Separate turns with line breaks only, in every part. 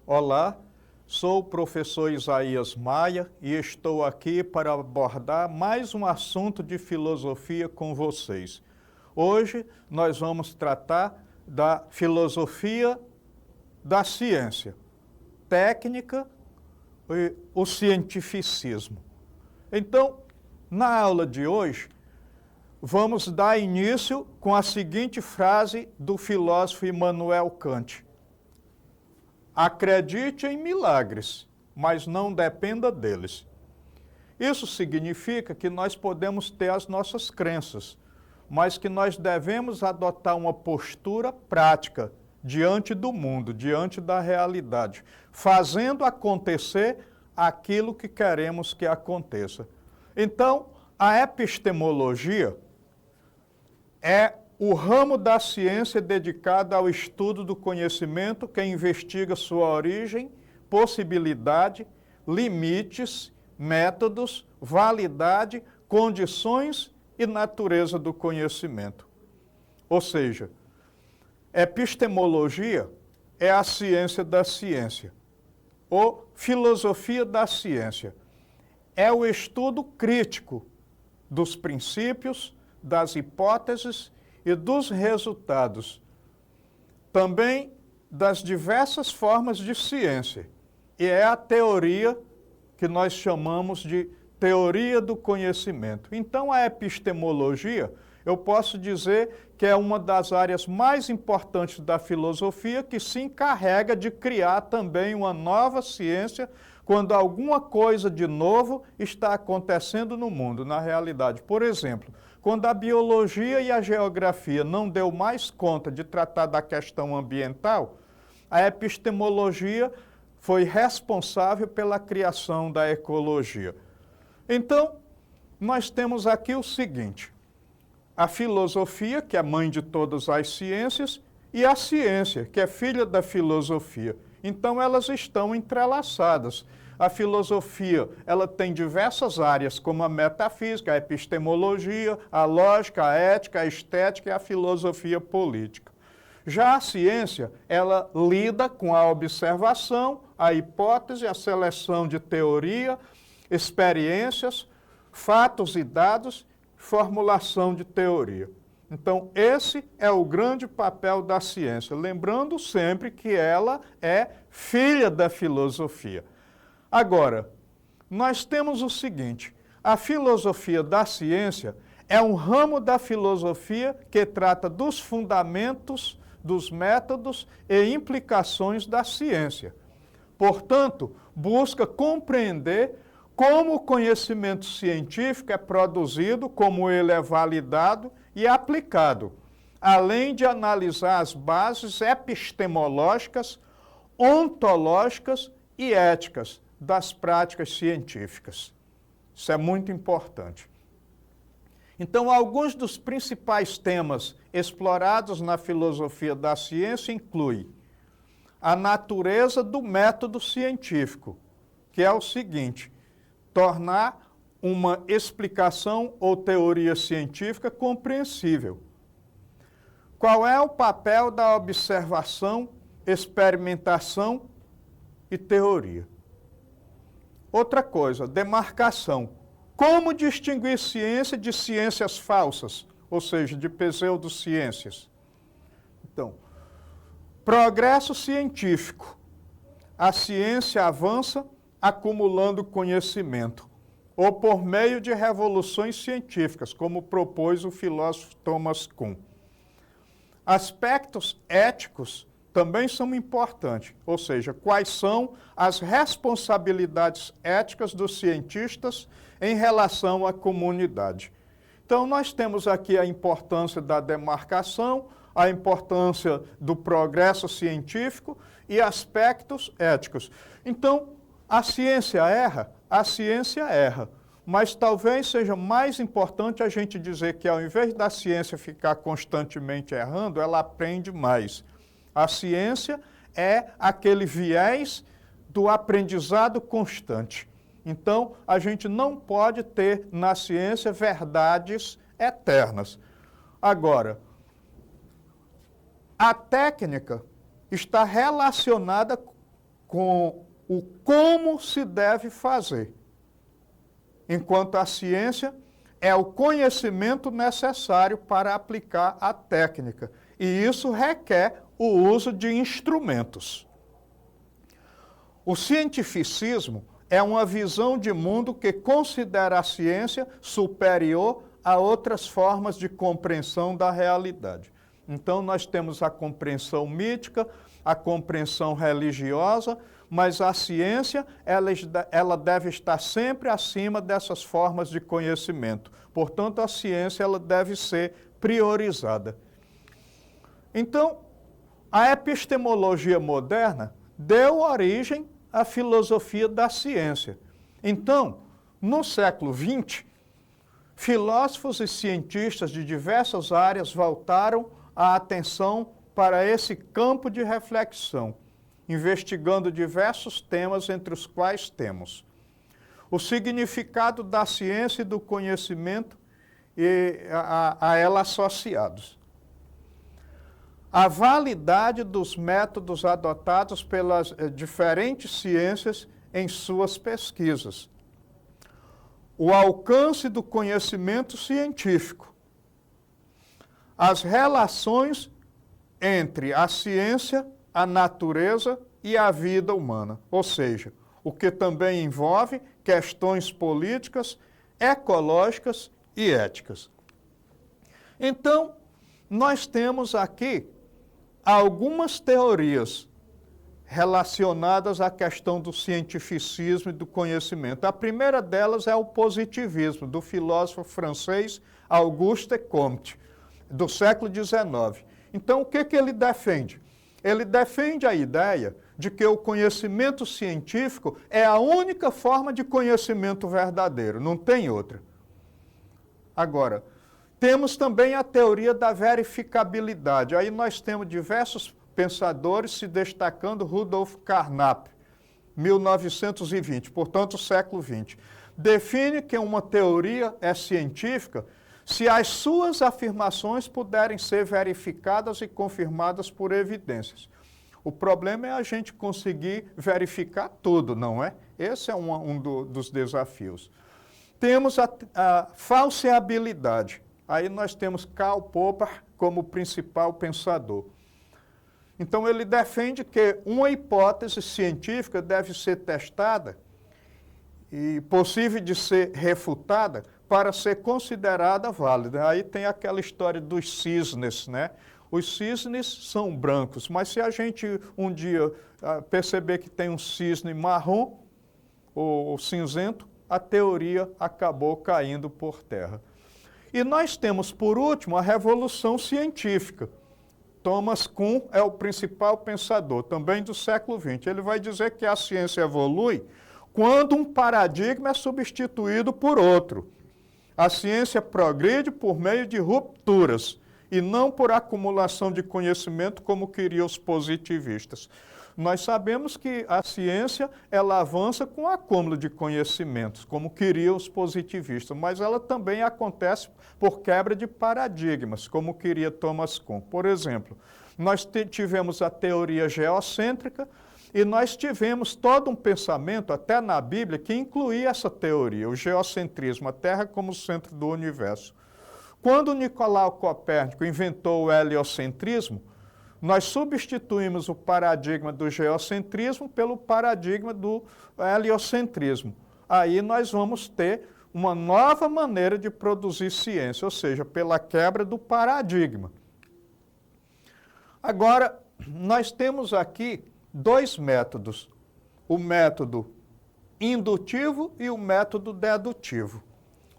Olá, sou o professor Isaías Maia e estou aqui para abordar mais um assunto de filosofia com vocês. Hoje nós vamos tratar da filosofia da ciência, técnica e o cientificismo. Então, na aula de hoje, vamos dar início com a seguinte frase do filósofo Immanuel Kant: acredite em milagres, mas não dependa deles. Isso significa que nós podemos ter as nossas crenças, mas que nós devemos adotar uma postura prática diante do mundo, diante da realidade, fazendo acontecer aquilo que queremos que aconteça. Então, a epistemologia é o ramo da ciência dedicado ao estudo do conhecimento que investiga sua origem, possibilidade, limites, métodos, validade, condições e natureza do conhecimento. Ou seja, epistemologia é a ciência da ciência, ou filosofia da ciência. É o estudo crítico dos princípios, das hipóteses e dos resultados, também das diversas formas de ciência. E é a teoria que nós chamamos de teoria do conhecimento. Então, a epistemologia, eu posso dizer que é uma das áreas mais importantes da filosofia, que se encarrega de criar também uma nova ciência quando alguma coisa de novo está acontecendo no mundo, na realidade. Por exemplo, quando a biologia e a geografia não deu mais conta de tratar da questão ambiental, a epistemologia foi responsável pela criação da ecologia. Então, nós temos aqui o seguinte: a filosofia, que é mãe de todas as ciências, e a ciência, que é filha da filosofia. Então, elas estão entrelaçadas. A filosofia, ela tem diversas áreas, como a metafísica, a epistemologia, a lógica, a ética, a estética e a filosofia política. Já a ciência, ela lida com a observação, a hipótese, a seleção de teoria, experiências, fatos e dados, formulação de teoria. Então, esse é o grande papel da ciência, lembrando sempre que ela é filha da filosofia. Agora, nós temos o seguinte: a filosofia da ciência é um ramo da filosofia que trata dos fundamentos, dos métodos e implicações da ciência. Portanto, busca compreender como o conhecimento científico é produzido, como ele é validado e aplicado, além de analisar as bases epistemológicas, ontológicas e éticas das práticas científicas. Isso é muito importante. Então, alguns dos principais temas explorados na filosofia da ciência incluem a natureza do método científico, que é o seguinte: tornar uma explicação ou teoria científica compreensível. Qual é o papel da observação, experimentação e teoria? Outra coisa, demarcação. Como distinguir ciência de ciências falsas, ou seja, de pseudociências? Então, progresso científico. A ciência avança acumulando conhecimento, ou por meio de revoluções científicas, como propôs o filósofo Thomas Kuhn. Aspectos éticos também são importantes, ou seja, quais são as responsabilidades éticas dos cientistas em relação à comunidade. Então, nós temos aqui a importância da demarcação, a importância do progresso científico e aspectos éticos. Então, a ciência erra? A ciência erra. Mas talvez seja mais importante a gente dizer que, ao invés da ciência ficar constantemente errando, ela aprende mais. A ciência é aquele viés do aprendizado constante. Então, a gente não pode ter na ciência verdades eternas. Agora, a técnica está relacionada com o como se deve fazer, enquanto a ciência é o conhecimento necessário para aplicar a técnica, e isso requer o uso de instrumentos. O cientificismo é uma visão de mundo que considera a ciência superior a outras formas de compreensão da realidade. Então, nós temos a compreensão mítica, a compreensão religiosa, mas a ciência, ela deve estar sempre acima dessas formas de conhecimento. Portanto, a ciência ela deve ser priorizada. Então, a epistemologia moderna deu origem à filosofia da ciência. Então, no século XX, filósofos e cientistas de diversas áreas voltaram a atenção para esse campo de reflexão, investigando diversos temas, entre os quais temos o significado da ciência e do conhecimento e a ela associados, a validade dos métodos adotados pelas diferentes ciências em suas pesquisas, o alcance do conhecimento científico, as relações entre a ciência, a natureza e a vida humana, ou seja, o que também envolve questões políticas, ecológicas e éticas. Então, nós temos aqui algumas teorias relacionadas à questão do cientificismo e do conhecimento. A primeira delas é o positivismo, do filósofo francês Auguste Comte, do século XIX. Então, o que ele defende? Ele defende a ideia de que o conhecimento científico é a única forma de conhecimento verdadeiro, não tem outra. Agora, temos também a teoria da verificabilidade. Aí nós temos diversos pensadores se destacando, Rudolf Carnap, 1920, portanto, século XX. Define que uma teoria é científica se as suas afirmações puderem ser verificadas e confirmadas por evidências. O problema é a gente conseguir verificar tudo, não é? Esse é dos desafios. Temos a falseabilidade. Aí nós temos Karl Popper como principal pensador. Então ele defende que uma hipótese científica deve ser testada e possível de ser refutada para ser considerada válida. Aí tem aquela história dos cisnes, né? Os cisnes são brancos, mas se a gente um dia perceber que tem um cisne marrom ou cinzento, a teoria acabou caindo por terra. E nós temos, por último, a revolução científica. Thomas Kuhn é o principal pensador, também do século XX. Ele vai dizer que a ciência evolui quando um paradigma é substituído por outro. A ciência progride por meio de rupturas e não por acumulação de conhecimento, como queriam os positivistas. Nós sabemos que a ciência, ela avança com acúmulo de conhecimentos, como queriam os positivistas, mas ela também acontece por quebra de paradigmas, como queria Thomas Kuhn. Por exemplo, nós tivemos a teoria geocêntrica e nós tivemos todo um pensamento, até na Bíblia, que incluía essa teoria, o geocentrismo, a Terra como centro do universo. Quando Nicolau Copérnico inventou o heliocentrismo, nós substituímos o paradigma do geocentrismo pelo paradigma do heliocentrismo. Aí nós vamos ter uma nova maneira de produzir ciência, ou seja, pela quebra do paradigma. Agora, nós temos aqui dois métodos, o método indutivo e o método dedutivo.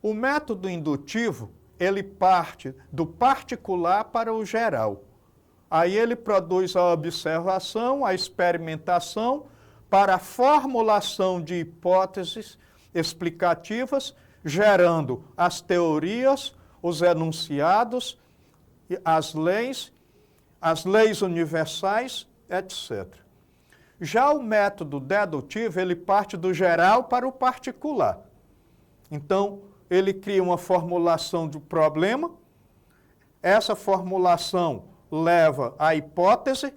O método indutivo, ele parte do particular para o geral. Aí ele produz a observação, a experimentação para a formulação de hipóteses explicativas, gerando as teorias, os enunciados, as leis universais, etc. Já o método dedutivo, ele parte do geral para o particular. Então, ele cria uma formulação do problema, essa formulação leva à hipótese,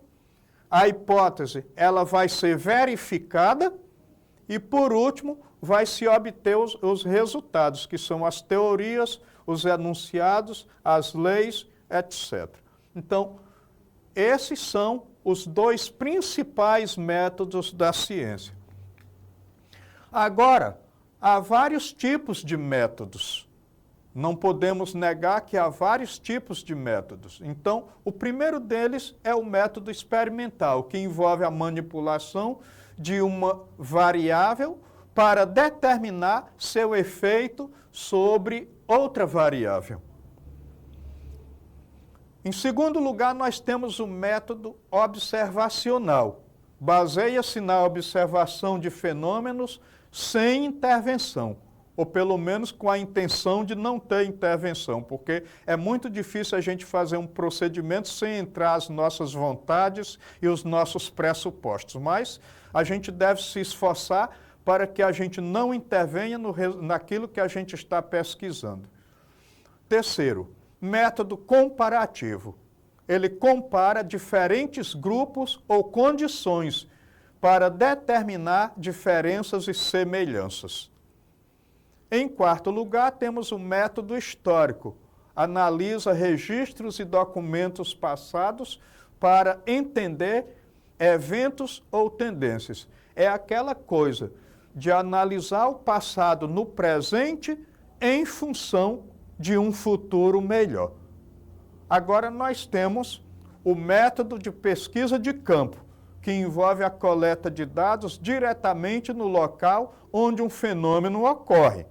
a hipótese ela vai ser verificada e, por último, vai se obter os resultados, que são as teorias, os enunciados, as leis, etc. Então, esses são os dois principais métodos da ciência. Agora, há vários tipos de métodos. Não podemos negar que há vários tipos de métodos. Então, o primeiro deles é o método experimental, que envolve a manipulação de uma variável para determinar seu efeito sobre outra variável. Em segundo lugar, nós temos o método observacional. Baseia-se na observação de fenômenos sem intervenção, ou pelo menos com a intenção de não ter intervenção, porque é muito difícil a gente fazer um procedimento sem entrar as nossas vontades e os nossos pressupostos, mas a gente deve se esforçar para que a gente não intervenha naquilo que a gente está pesquisando. Terceiro, método comparativo. Ele compara diferentes grupos ou condições para determinar diferenças e semelhanças. Em quarto lugar, temos o método histórico. Analisa registros e documentos passados para entender eventos ou tendências. É aquela coisa de analisar o passado no presente em função de um futuro melhor. Agora nós temos o método de pesquisa de campo, que envolve a coleta de dados diretamente no local onde um fenômeno ocorre.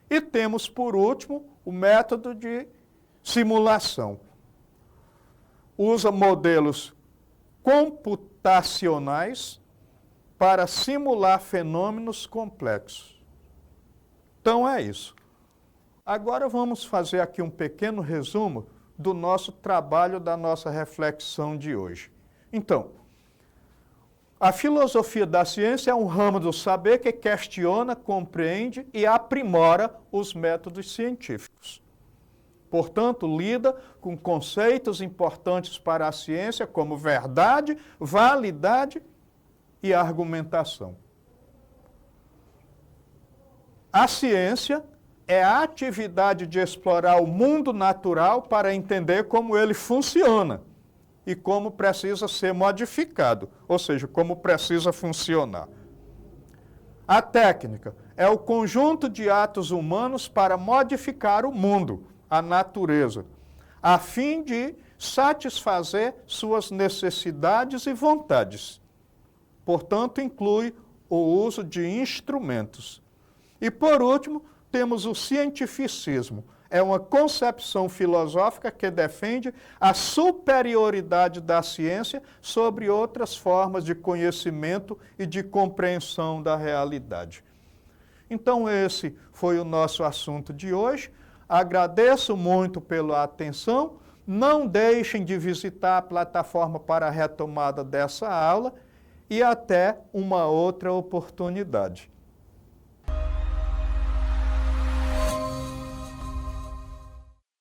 E temos, por último, o método de simulação. Usa modelos computacionais para simular fenômenos complexos. Então é isso. Agora vamos fazer aqui um pequeno resumo do nosso trabalho, da nossa reflexão de hoje. Então, a filosofia da ciência é um ramo do saber que questiona, compreende e aprimora os métodos científicos. Portanto, lida com conceitos importantes para a ciência como verdade, validade e argumentação. A ciência é a atividade de explorar o mundo natural para entender como ele funciona e como precisa ser modificado, ou seja, como precisa funcionar. A técnica é o conjunto de atos humanos para modificar o mundo, a natureza, a fim de satisfazer suas necessidades e vontades. Portanto, inclui o uso de instrumentos. E, por último, temos o cientificismo. É uma concepção filosófica que defende a superioridade da ciência sobre outras formas de conhecimento e de compreensão da realidade. Então, esse foi o nosso assunto de hoje. Agradeço muito pela atenção. Não deixem de visitar a plataforma para a retomada dessa aula e até uma outra oportunidade.